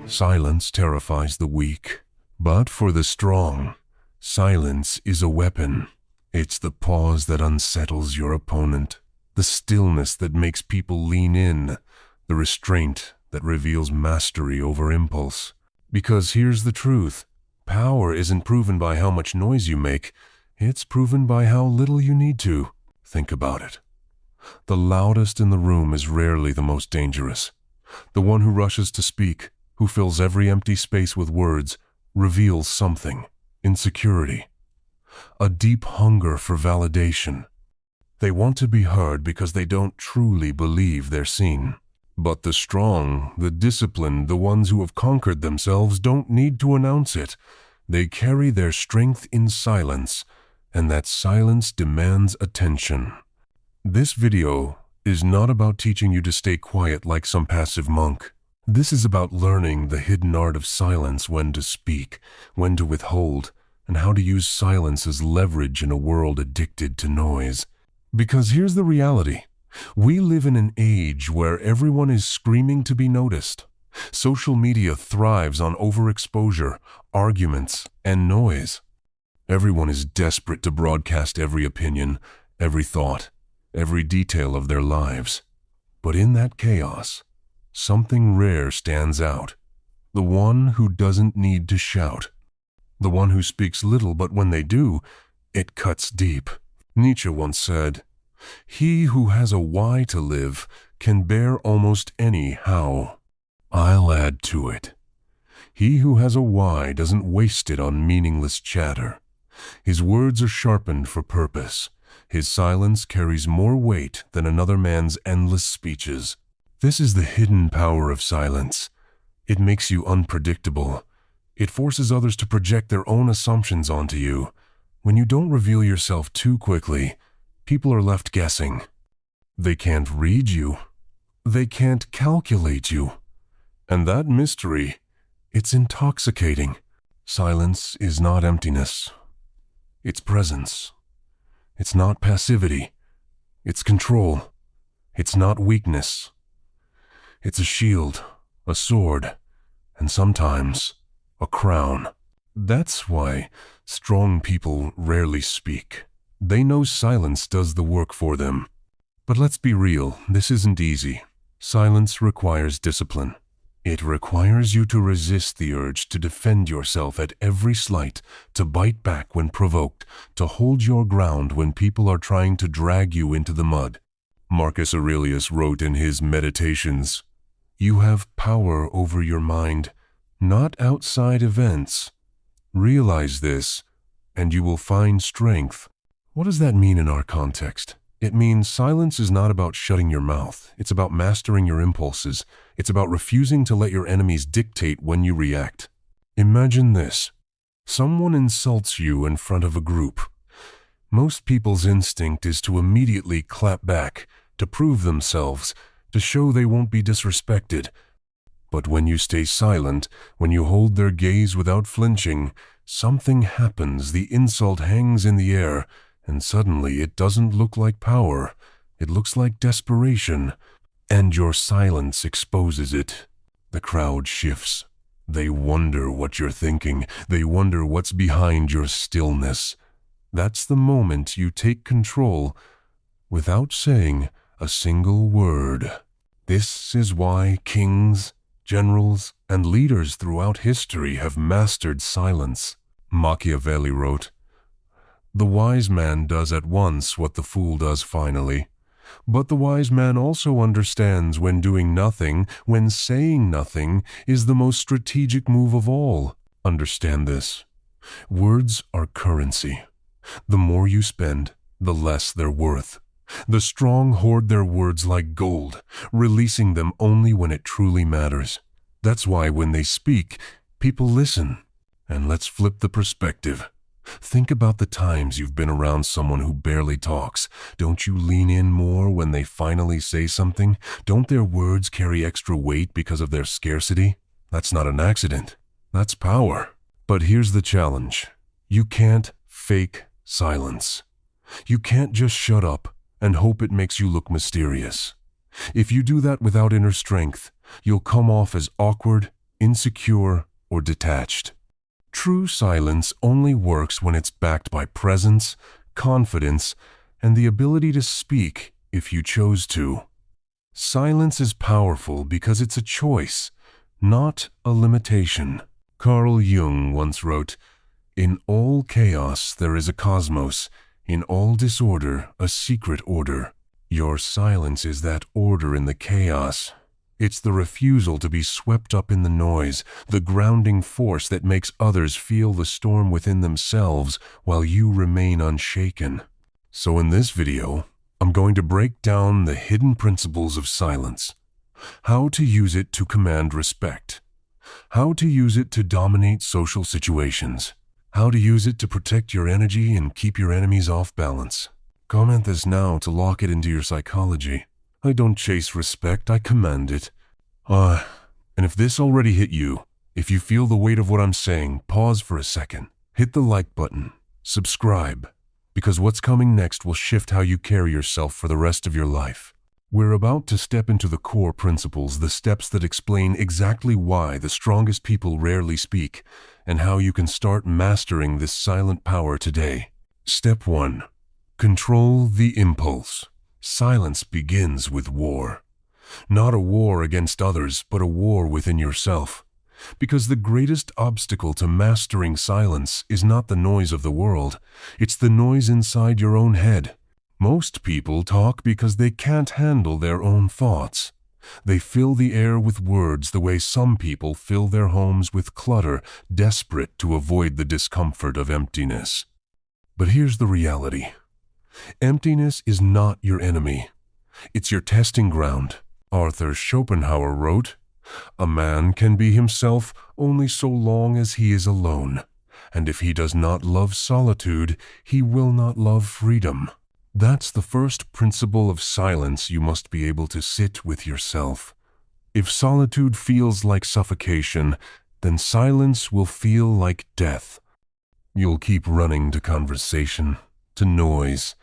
Silence terrifies the weak, but for the strong, silence is a weapon. It's the pause that unsettles your opponent, the stillness that makes people lean in, the restraint that reveals mastery over impulse. Because here's the truth, power isn't proven by how much noise you make, it's proven by how little you need to. Think about it. The loudest in the room is rarely the most dangerous. The one who rushes to speak, who fills every empty space with words, reveals something: insecurity, a deep hunger for validation. They want to be heard because they don't truly believe they're seen. But the strong, the disciplined, the ones who have conquered themselves don't need to announce it. They carry their strength in silence, and that silence demands attention. This video is not about teaching you to stay quiet like some passive monk. This is about learning the hidden art of silence, when to speak, when to withhold, and how to use silence as leverage in a world addicted to noise. Because here's the reality. We live in an age where everyone is screaming to be noticed. Social media thrives on overexposure, arguments, and noise. Everyone is desperate to broadcast every opinion, every thought, every detail of their lives. But in that chaos, something rare stands out. The one who doesn't need to shout. The one who speaks little, but when they do, it cuts deep. Nietzsche once said, "He who has a why to live can bear almost any how." I'll add to it. He who has a why doesn't waste it on meaningless chatter. His words are sharpened for purpose. His silence carries more weight than another man's endless speeches. This is the hidden power of silence. It makes you unpredictable. It forces others to project their own assumptions onto you. When you don't reveal yourself too quickly, people are left guessing. They can't read you. They can't calculate you. And that mystery, it's intoxicating. Silence is not emptiness. It's presence. It's not passivity. It's control. It's not weakness. It's a shield, a sword, and sometimes a crown. That's why strong people rarely speak. They know silence does the work for them. But let's be real, this isn't easy. Silence requires discipline. It requires you to resist the urge to defend yourself at every slight, to bite back when provoked, to hold your ground when people are trying to drag you into the mud. Marcus Aurelius wrote in his Meditations, "You have power over your mind, not outside events. Realize this, and you will find strength." What does that mean in our context? It means silence is not about shutting your mouth. It's about mastering your impulses. It's about refusing to let your enemies dictate when you react. Imagine this. Someone insults you in front of a group. Most people's instinct is to immediately clap back, to prove themselves, to show they won't be disrespected. But when you stay silent, when you hold their gaze without flinching, something happens. The insult hangs in the air, and suddenly it doesn't look like power. It looks like desperation. And your silence exposes it. The crowd shifts. They wonder what you're thinking. They wonder what's behind your stillness. That's the moment you take control without saying a single word. This is why kings, generals, and leaders throughout history have mastered silence. Machiavelli wrote, "The wise man does at once what the fool does finally. But the wise man also understands when doing nothing, when saying nothing, is the most strategic move of all." Understand this. Words are currency. The more you spend, the less they're worth. The strong hoard their words like gold, releasing them only when it truly matters. That's why when they speak, people listen. And let's flip the perspective. Think about the times you've been around someone who barely talks. Don't you lean in more when they finally say something? Don't their words carry extra weight because of their scarcity? That's not an accident. That's power. But here's the challenge. You can't fake silence. You can't just shut up and hope it makes you look mysterious. If you do that without inner strength, you'll come off as awkward, insecure, or detached. True silence only works when it's backed by presence, confidence, and the ability to speak if you chose to. Silence is powerful because it's a choice, not a limitation. Carl Jung once wrote, "In all chaos there is a cosmos, in all disorder a secret order." Your silence is that order in the chaos. It's the refusal to be swept up in the noise, the grounding force that makes others feel the storm within themselves while you remain unshaken. So in this video, I'm going to break down the hidden principles of silence, how to use it to command respect, how to use it to dominate social situations, how to use it to protect your energy and keep your enemies off balance. Comment this now to lock it into your psychology. I don't chase respect, I command it. And if this already hit you, if you feel the weight of what I'm saying, pause for a second. Hit the like button. Subscribe. Because what's coming next will shift how you carry yourself for the rest of your life. We're about to step into the core principles, the steps that explain exactly why the strongest people rarely speak, and how you can start mastering this silent power today. Step 1. Control the impulse. Silence begins with war. Not a war against others, but a war within yourself. Because the greatest obstacle to mastering silence is not the noise of the world, it's the noise inside your own head. Most people talk because they can't handle their own thoughts. They fill the air with words the way some people fill their homes with clutter, desperate to avoid the discomfort of emptiness. But here's the reality. Emptiness is not your enemy. It's your testing ground. Arthur Schopenhauer wrote, "A man can be himself only so long as he is alone, and if he does not love solitude, he will not love freedom." That's the first principle of silence. You must be able to sit with yourself. If solitude feels like suffocation, then silence will feel like death. You'll keep running to conversation, to noise,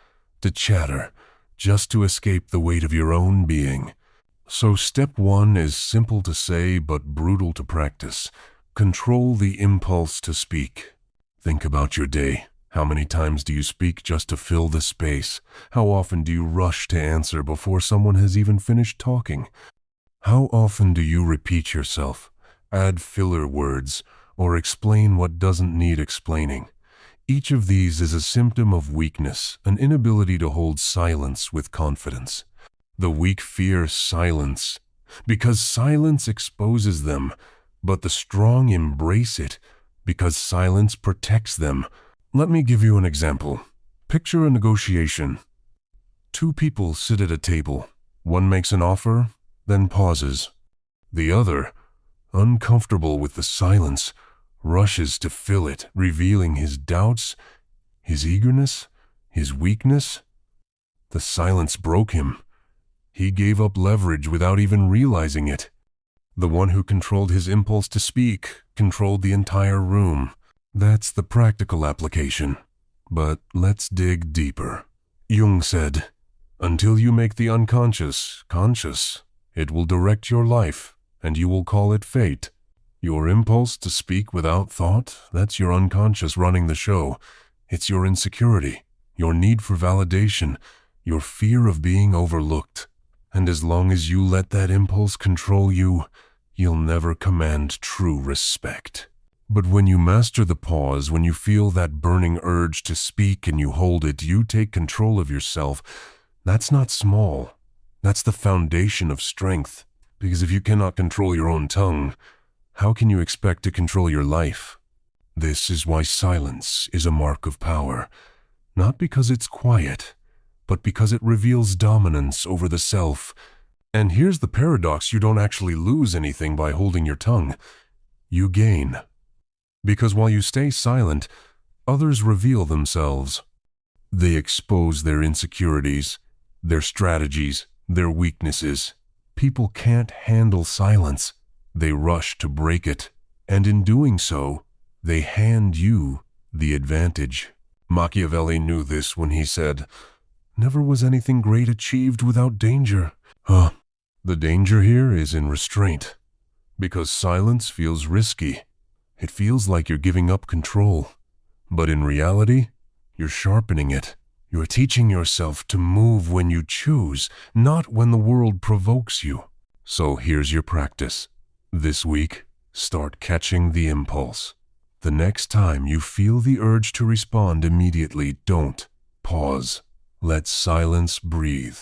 to chatter, just to escape the weight of your own being. So step 1 is simple to say but brutal to practice. Control the impulse to speak. Think about your day. How many times do you speak just to fill the space? How often do you rush to answer before someone has even finished talking? How often do you repeat yourself, add filler words, or explain what doesn't need explaining? Each of these is a symptom of weakness, an inability to hold silence with confidence. The weak fear silence, because silence exposes them, but the strong embrace it, because silence protects them. Let me give you an example. Picture a negotiation. Two people sit at a table. One makes an offer, then pauses. The other, uncomfortable with the silence, rushes to fill it, revealing his doubts, his eagerness, his weakness. The silence broke him. He gave up leverage without even realizing it. The one who controlled his impulse to speak controlled the entire room. That's the practical application. But let's dig deeper. Jung said, "Until you make the unconscious conscious, it will direct your life, and you will call it fate." Your impulse to speak without thought, that's your unconscious running the show. It's your insecurity, your need for validation, your fear of being overlooked. And as long as you let that impulse control you, you'll never command true respect. But when you master the pause, when you feel that burning urge to speak and you hold it, you take control of yourself. That's not small. That's the foundation of strength. Because if you cannot control your own tongue, how can you expect to control your life? This is why silence is a mark of power. Not because it's quiet, but because it reveals dominance over the self. And here's the paradox: you don't actually lose anything by holding your tongue. You gain. Because while you stay silent, others reveal themselves. They expose their insecurities, their strategies, their weaknesses. People can't handle silence. They rush to break it. And in doing so, they hand you the advantage. Machiavelli knew this when he said, "Never was anything great achieved without danger." The danger here is in restraint. Because silence feels risky. It feels like you're giving up control. But in reality, you're sharpening it. You're teaching yourself to move when you choose, not when the world provokes you. So here's your practice. This week, start catching the impulse. The next time you feel the urge to respond immediately, don't. Pause. Let silence breathe.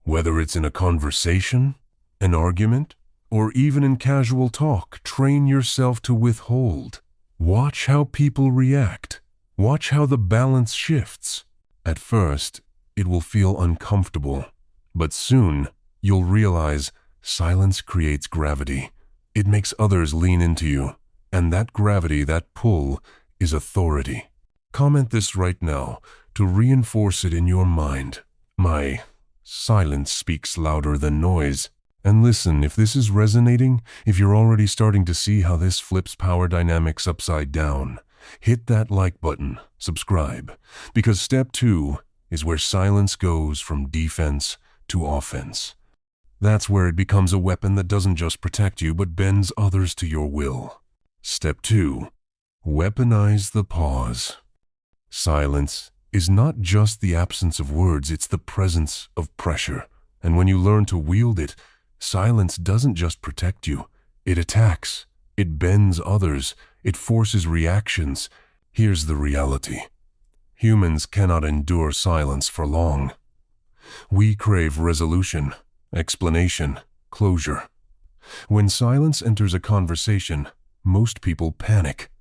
Whether it's in a conversation, an argument, or even in casual talk, train yourself to withhold. Watch how people react. Watch how the balance shifts. At first, it will feel uncomfortable, but soon you'll realize silence creates gravity. It makes others lean into you, and that gravity, that pull, is authority. Comment this right now to reinforce it in your mind. My silence speaks louder than noise. And listen, if this is resonating, if you're already starting to see how this flips power dynamics upside down, hit that like button, subscribe, because step 2 is where silence goes from defense to offense. That's where it becomes a weapon that doesn't just protect you, but bends others to your will. Step 2, weaponize the pause. Silence is not just the absence of words, it's the presence of pressure. And when you learn to wield it, silence doesn't just protect you, it attacks, it bends others, it forces reactions. Here's the reality. Humans cannot endure silence for long. We crave resolution, explanation, closure. When silence enters a conversation, most people panic.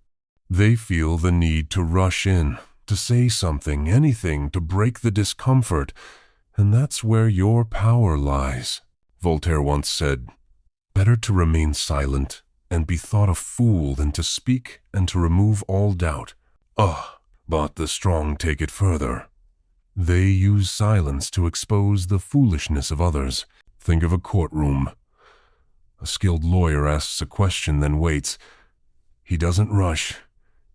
They feel the need to rush in, to say something, anything, to break the discomfort, and that's where your power lies. Voltaire once said, "Better to remain silent and be thought a fool than to speak and to remove all doubt." But the strong take it further. They use silence to expose the foolishness of others. Think of a courtroom. A skilled lawyer asks a question, then waits. He doesn't rush.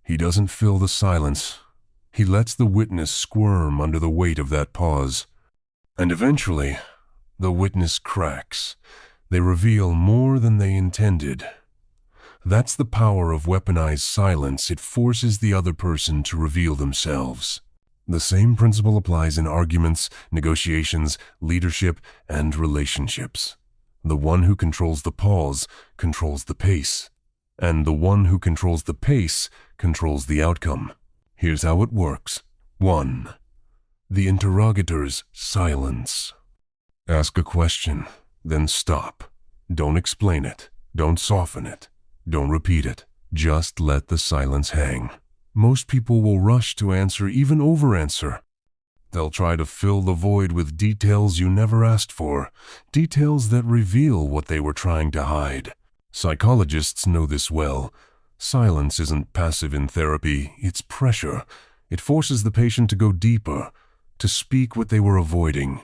He doesn't fill the silence. He lets the witness squirm under the weight of that pause. And eventually, the witness cracks. They reveal more than they intended. That's the power of weaponized silence. It forces the other person to reveal themselves. The same principle applies in arguments, negotiations, leadership, and relationships. The one who controls the pause controls the pace, and the one who controls the pace controls the outcome. Here's how it works. 1. The interrogator's silence. Ask a question, then stop. Don't explain it. Don't soften it. Don't repeat it. Just let the silence hang. Most people will rush to answer, even over-answer. They'll try to fill the void with details you never asked for, details that reveal what they were trying to hide. Psychologists know this well. Silence isn't passive in therapy, it's pressure. It forces the patient to go deeper, to speak what they were avoiding.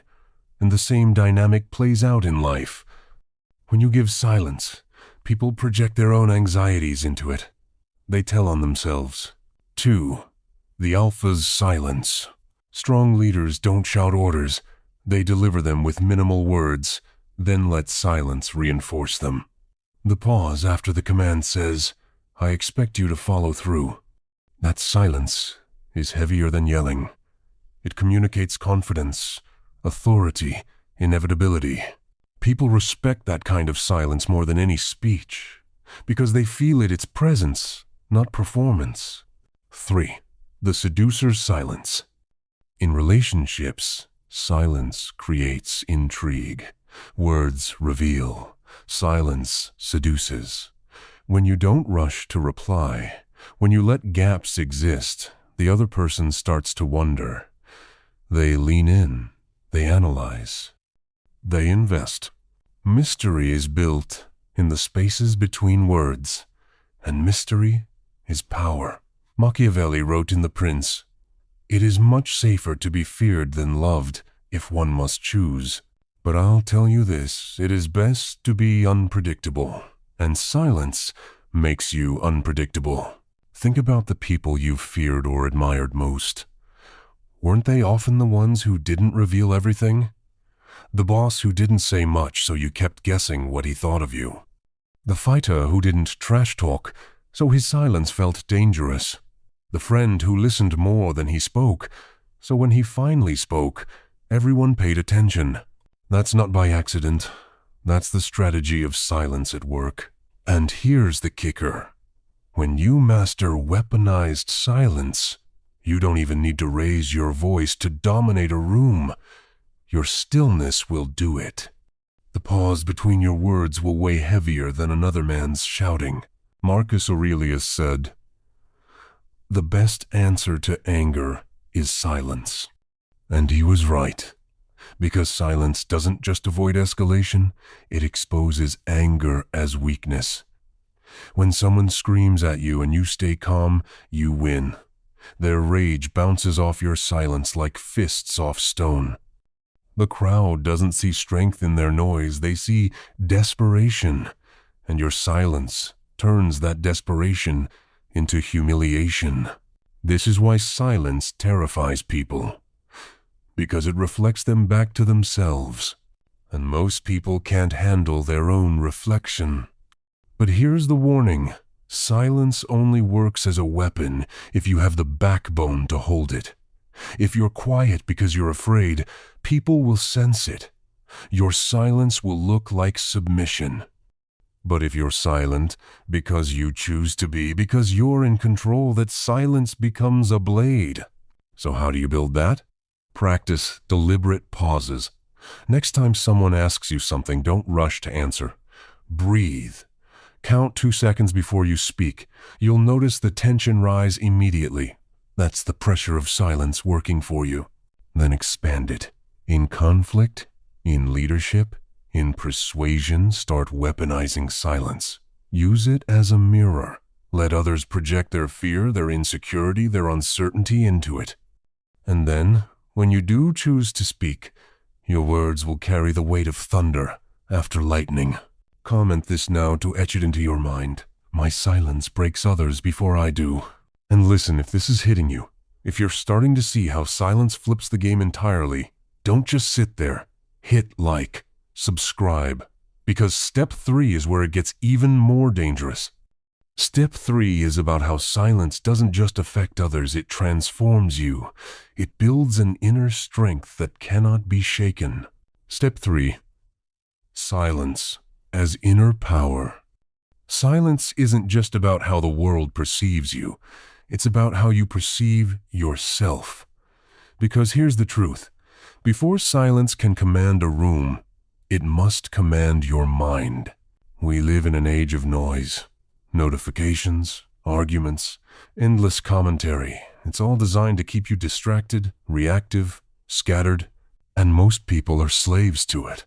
And the same dynamic plays out in life. When you give silence, people project their own anxieties into it. They tell on themselves. 2. The alpha's silence. Strong leaders don't shout orders. They deliver them with minimal words, then let silence reinforce them. The pause after the command says, "I expect you to follow through." That silence is heavier than yelling. It communicates confidence, authority, inevitability. People respect that kind of silence more than any speech, because they feel its presence, not performance. 3. The seducer's silence. In relationships, silence creates intrigue. Words reveal. Silence seduces. When you don't rush to reply, when you let gaps exist, the other person starts to wonder. They lean in. They analyze. They invest. Mystery is built in the spaces between words, and mystery is power. Machiavelli wrote in The Prince, "It is much safer to be feared than loved, if one must choose. But I'll tell you this, it is best to be unpredictable, and silence makes you unpredictable." Think about the people you've feared or admired most. Weren't they often the ones who didn't reveal everything? The boss who didn't say much so you kept guessing what he thought of you. The fighter who didn't trash talk, so his silence felt dangerous. The friend who listened more than he spoke, so when he finally spoke, everyone paid attention. That's not by accident. That's the strategy of silence at work. And here's the kicker. When you master weaponized silence, you don't even need to raise your voice to dominate a room. Your stillness will do it. The pause between your words will weigh heavier than another man's shouting. Marcus Aurelius said, "The best answer to anger is silence." And he was right. Because silence doesn't just avoid escalation, it exposes anger as weakness. When someone screams at you and you stay calm, you win. Their rage bounces off your silence like fists off stone. The crowd doesn't see strength in their noise, they see desperation, and your silence turns that desperation into humiliation. This is why silence terrifies people, because it reflects them back to themselves, and most people can't handle their own reflection. But here's the warning. Silence only works as a weapon if you have the backbone to hold it. If you're quiet because you're afraid, people will sense it. Your silence will look like submission. But if you're silent because you choose to be, because you're in control, that silence becomes a blade. So how do you build that? Practice deliberate pauses. Next time someone asks you something, don't rush to answer. Breathe. Count 2 seconds before you speak. You'll notice the tension rise immediately. That's the pressure of silence working for you. Then expand it. In conflict, in leadership, in persuasion, start weaponizing silence. Use it as a mirror. Let others project their fear, their insecurity, their uncertainty into it. And then, when you do choose to speak, your words will carry the weight of thunder after lightning. Comment this now to etch it into your mind. My silence breaks others before I do. And listen, if this is hitting you, if you're starting to see how silence flips the game entirely, don't just sit there. Hit like, subscribe, because step 3 is where it gets even more dangerous. Step 3 is about how silence doesn't just affect others, it transforms you. It builds an inner strength that cannot be shaken. Step 3. Silence as inner power. Silence isn't just about how the world perceives you. It's about how you perceive yourself. Because here's the truth. Before silence can command a room, it must command your mind. We live in an age of noise. Notifications, arguments, endless commentary. It's all designed to keep you distracted, reactive, scattered, and most people are slaves to it.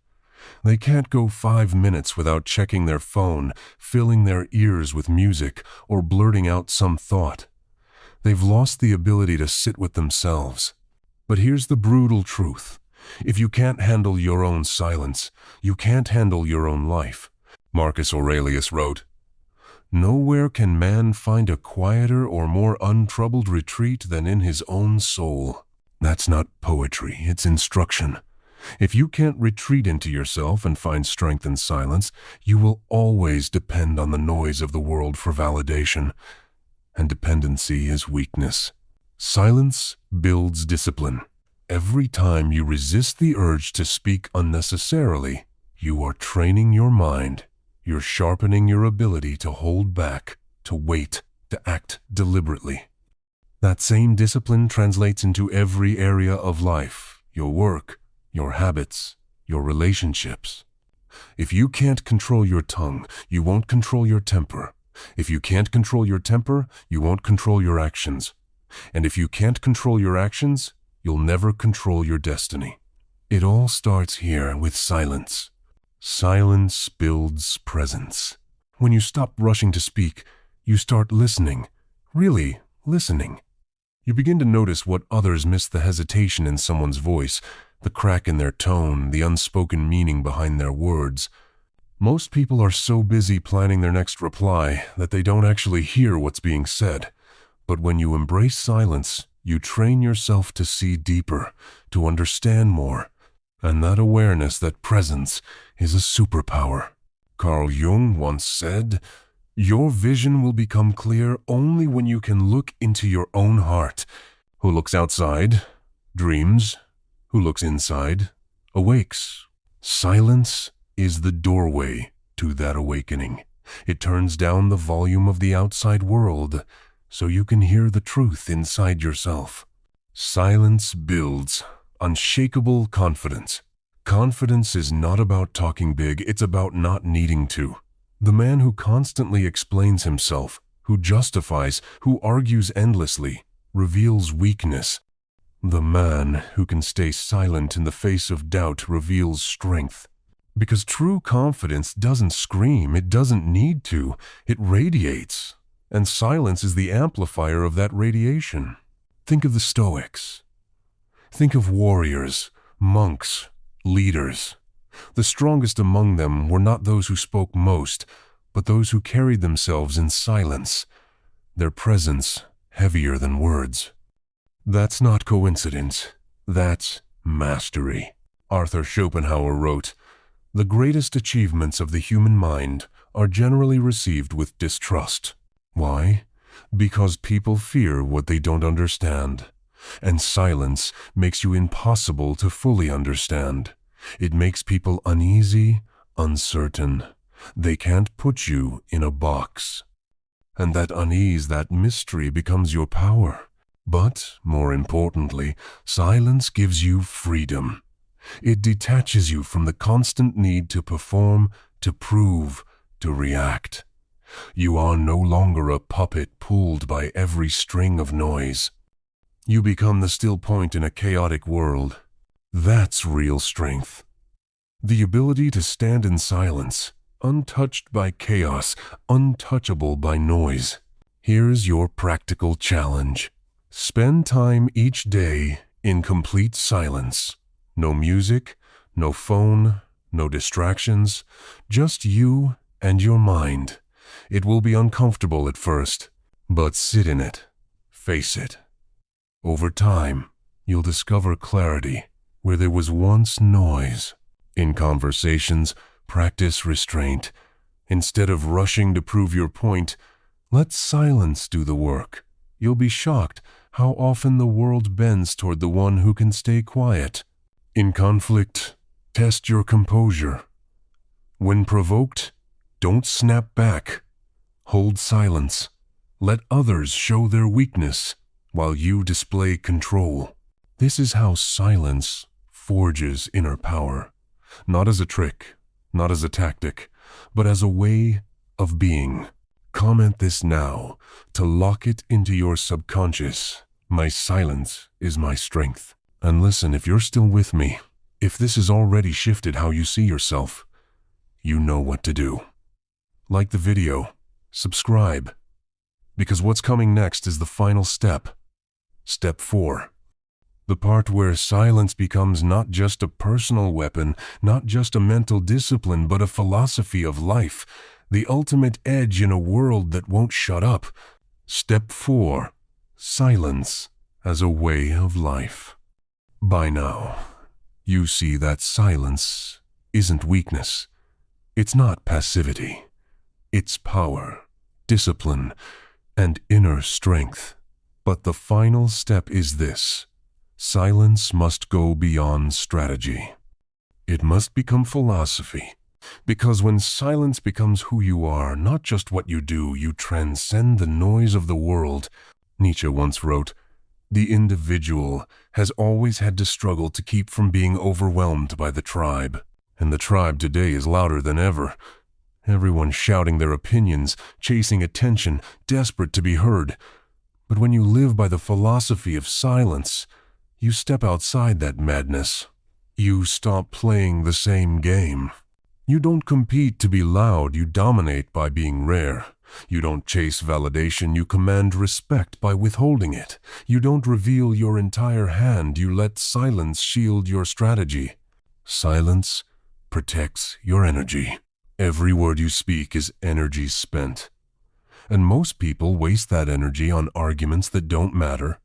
They can't go 5 minutes without checking their phone, filling their ears with music, or blurting out some thought. They've lost the ability to sit with themselves. But here's the brutal truth. If you can't handle your own silence, you can't handle your own life. Marcus Aurelius wrote, "Nowhere can man find a quieter or more untroubled retreat than in his own soul." That's not poetry, it's instruction. If you can't retreat into yourself and find strength in silence, you will always depend on the noise of the world for validation. And dependency is weakness. Silence builds discipline. Every time you resist the urge to speak unnecessarily, you are training your mind. You're sharpening your ability to hold back, to wait, to act deliberately. That same discipline translates into every area of life, your work, your habits, your relationships. If you can't control your tongue, you won't control your temper. If you can't control your temper, you won't control your actions. And if you can't control your actions, you'll never control your destiny. It all starts here with silence. Silence builds presence. When you stop rushing to speak, you start listening. Really listening. You begin to notice what others miss: the hesitation in someone's voice, the crack in their tone, the unspoken meaning behind their words. Most people are so busy planning their next reply that they don't actually hear what's being said. But when you embrace silence, you train yourself to see deeper, to understand more. And that awareness, that presence, is a superpower. Carl Jung once said, "Your vision will become clear only when you can look into your own heart. Who looks outside, dreams. Who looks inside, awakes." Silence is the doorway to that awakening. It turns down the volume of the outside world so you can hear the truth inside yourself. Silence builds unshakable confidence. Confidence is not about talking big, it's about not needing to. The man who constantly explains himself, who justifies, who argues endlessly, reveals weakness. The man who can stay silent in the face of doubt reveals strength. Because true confidence doesn't scream, it doesn't need to, it radiates. And silence is the amplifier of that radiation. Think of the Stoics. Think of warriors, monks, leaders. The strongest among them were not those who spoke most, but those who carried themselves in silence, their presence heavier than words. That's not coincidence. That's mastery. Arthur Schopenhauer wrote, "The greatest achievements of the human mind are generally received with distrust." Why? Because people fear what they don't understand. And silence makes you impossible to fully understand. It makes people uneasy, uncertain. They can't put you in a box. And that unease, that mystery becomes your power. But, more importantly, silence gives you freedom. It detaches you from the constant need to perform, to prove, to react. You are no longer a puppet pulled by every string of noise. You become the still point in a chaotic world. That's real strength. The ability to stand in silence, untouched by chaos, untouchable by noise. Here's your practical challenge. Spend time each day in complete silence. No music, no phone, no distractions, just you and your mind. It will be uncomfortable at first, but sit in it, face it. Over time, you'll discover clarity where there was once noise. In conversations, practice restraint. Instead of rushing to prove your point, let silence do the work. You'll be shocked how often the world bends toward the one who can stay quiet. In conflict, test your composure. When provoked, don't snap back. Hold silence. Let others show their weakness while you display control. This is how silence forges inner power. Not as a trick, not as a tactic, but as a way of being. Comment this now to lock it into your subconscious. My silence is my strength. And listen, if you're still with me, if this has already shifted how you see yourself, you know what to do. Like the video, subscribe, because what's coming next is the final step. Step 4. The part where silence becomes not just a personal weapon, not just a mental discipline, but a philosophy of life, the ultimate edge in a world that won't shut up. Step 4. Silence as a way of life. By now, you see that silence isn't weakness. It's not passivity. It's power, discipline, and inner strength. But the final step is this. Silence must go beyond strategy. It must become philosophy. Because when silence becomes who you are, not just what you do, you transcend the noise of the world. Nietzsche once wrote, "The individual has always had to struggle to keep from being overwhelmed by the tribe. And the tribe today is louder than ever. Everyone shouting their opinions, chasing attention, desperate to be heard. But when you live by the philosophy of silence, you step outside that madness. You stop playing the same game. You don't compete to be loud, you dominate by being rare. You don't chase validation, you command respect by withholding it. You don't reveal your entire hand, you let silence shield your strategy. Silence protects your energy. Every word you speak is energy spent. And most people waste that energy on arguments that don't matter,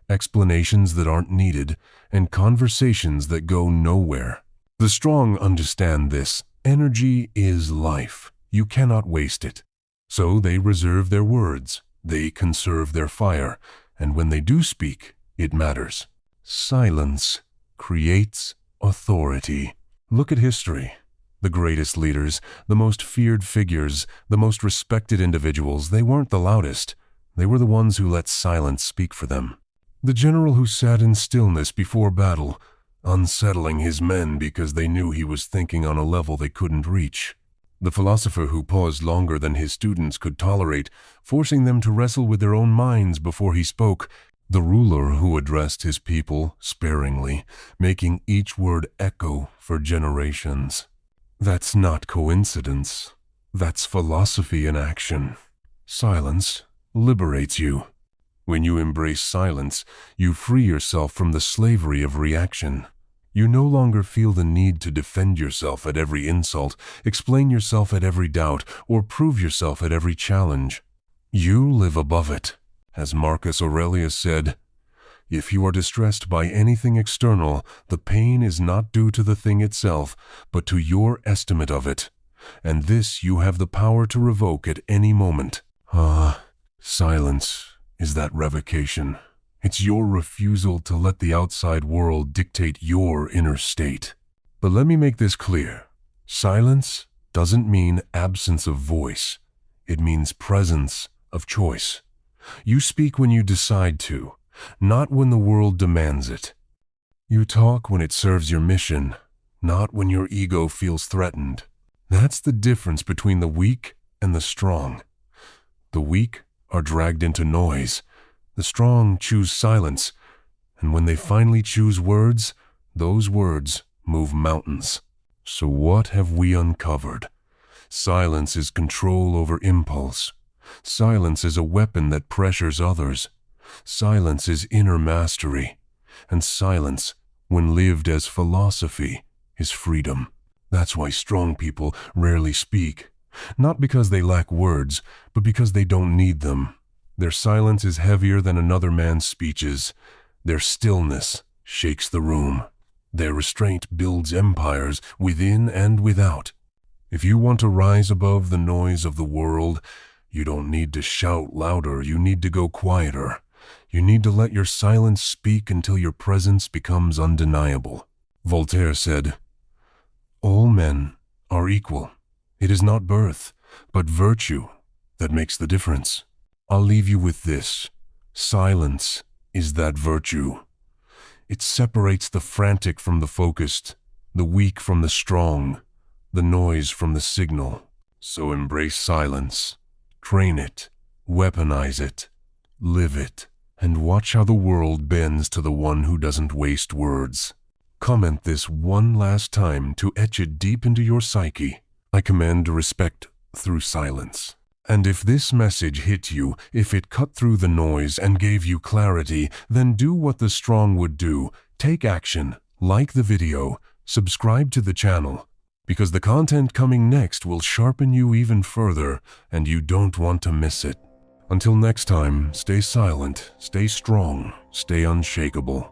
explanations that aren't needed, and conversations that go nowhere. The strong understand this. Energy is life. You cannot waste it. So they reserve their words. They conserve their fire. And when they do speak, it matters. Silence creates authority. Look at history. The greatest leaders, the most feared figures, the most respected individuals, they weren't the loudest. They were the ones who let silence speak for them. The general who sat in stillness before battle, unsettling his men because they knew he was thinking on a level they couldn't reach. The philosopher who paused longer than his students could tolerate, forcing them to wrestle with their own minds before he spoke. The ruler who addressed his people sparingly, making each word echo for generations. That's not coincidence. That's philosophy in action. Silence liberates you. When you embrace silence, you free yourself from the slavery of reaction. You no longer feel the need to defend yourself at every insult, explain yourself at every doubt, or prove yourself at every challenge. You live above it. As Marcus Aurelius said, "If you are distressed by anything external, the pain is not due to the thing itself, but to your estimate of it. And this you have the power to revoke at any moment." Silence is that revocation. It's your refusal to let the outside world dictate your inner state. But let me make this clear. Silence doesn't mean absence of voice. It means presence of choice. You speak when you decide to, not when the world demands it. You talk when it serves your mission, not when your ego feels threatened. That's the difference between the weak and the strong. The weak are dragged into noise. The strong choose silence, and when they finally choose words, those words move mountains. So what have we uncovered? Silence is control over impulse. Silence is a weapon that pressures others. Silence is inner mastery. And silence, when lived as philosophy, is freedom. That's why strong people rarely speak. Not because they lack words, but because they don't need them. Their silence is heavier than another man's speeches. Their stillness shakes the room. Their restraint builds empires within and without. If you want to rise above the noise of the world, you don't need to shout louder, you need to go quieter. You need to let your silence speak until your presence becomes undeniable. Voltaire said, "All men are equal. It is not birth, but virtue that makes the difference." I'll leave you with this. Silence is that virtue. It separates the frantic from the focused, the weak from the strong, the noise from the signal. So embrace silence. Train it. Weaponize it. Live it. And watch how the world bends to the one who doesn't waste words. Comment this one last time to etch it deep into your psyche. I command respect through silence. And if this message hit you, if it cut through the noise and gave you clarity, then do what the strong would do. Take action, like the video, subscribe to the channel, because the content coming next will sharpen you even further, and you don't want to miss it. Until next time, stay silent, stay strong, stay unshakable.